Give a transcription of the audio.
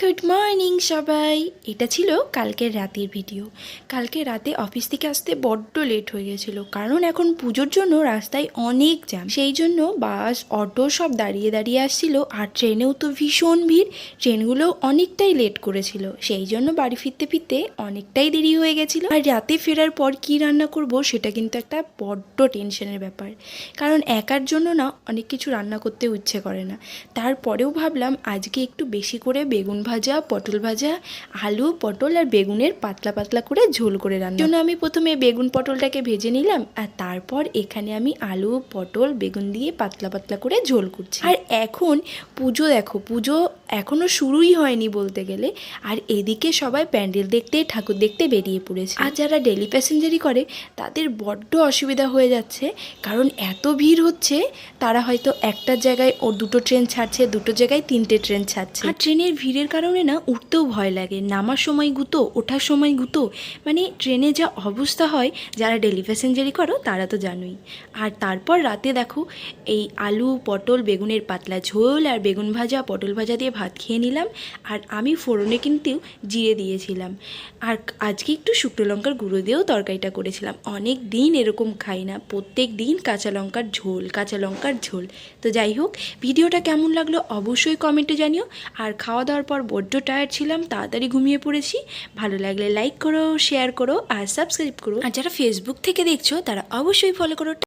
Good morning সবাই। এটা ছিল কালকের রাতের ভিডিও। কালকে রাতে অফিস থেকে আসতে বড্ড লেট হয়ে গেছিলো, কারণ এখন পুজোর জন্য রাস্তায় অনেক জ্যাম। সেই জন্য বাস অটো সব দাঁড়িয়ে দাঁড়িয়ে আসছিল, আর ট্রেনেও তো ভীষণ ভিড়। ট্রেনগুলো অনেকটাই লেট করেছিল, সেই জন্য বাড়ি ফিরতে ফিরতে অনেকটাই দেরি হয়ে গেছিলো। আর রাতে ফেরার পর কি রান্না করব সেটা কিন্তু একটা বড্ড টেনশনের ব্যাপার, কারণ একার জন্য না অনেক কিছু রান্না করতে ইচ্ছে করে না। তারপরেও ভাবলাম আজকে একটু বেশি করে বেগুন ভাজা, পটল ভাজা, আলু পটল আর বেগুনের পাতলা পাতলা করে ঝোল করে রান্নার জন্য আমি প্রথমে বেগুন পটলটাকে ভেজে নিলাম, আর তারপর এখানে আমি আলু পটল বেগুন দিয়ে পাতলা পাতলা করে ঝোল করছি। আর এখন পুজো দেখো, পুজো এখনও শুরুই হয়নি বলতে গেলে, আর এদিকে সবাই প্যান্ডেল দেখতে ঠাকুর দেখতে বেরিয়ে পড়েছে। আর যারা ডেলি প্যাসেঞ্জারি করে তাদের বড্ড অসুবিধা হয়ে যাচ্ছে, কারণ এত ভিড় হচ্ছে। তারা হয়তো একটা জায়গায় দুটো ট্রেন ছাড়ছে, দুটো জায়গায় তিনটে ট্রেন ছাড়ছে। আর ট্রেনের ভিড়ের কারণে না উঠতেও ভয় লাগে, নামার সময় গুঁতো, ওঠার সময় গুঁতো। মানে ট্রেনে যা অবস্থা হয়, যারা ডেলি প্যাসেঞ্জারি করো তারা তো জানোই। আর তারপর রাতে দেখো এই আলু পটল বেগুনের পাতলা ঝোল আর বেগুন ভাজা পটল ভাজা দিয়ে ভাত খেয়ে নিলাম। আর আমি ফোড়নে কিন্তু জিরে দিয়েছিলাম, আর আজকে একটু শুকনো লঙ্কার গুঁড়ো দিয়েও তরকারিটা করেছিলাম। অনেক দিন এরকম খাই না, প্রত্যেক দিন কাঁচা লঙ্কার ঝোল। তো যাই হোক, ভিডিওটা কেমন লাগলো অবশ্যই কমেন্টে জানিও। আর খাওয়া দাওয়ার পর বড্ড টায়ার্ড ছিলাম, তাড়াতাড়ি ঘুমিয়ে পড়েছি। ভালো লাগলে লাইক করো, শেয়ার করো আর সাবস্ক্রাইব করো। আর যারা ফেসবুক থেকে দেখছো তারা অবশ্যই ফলো করো।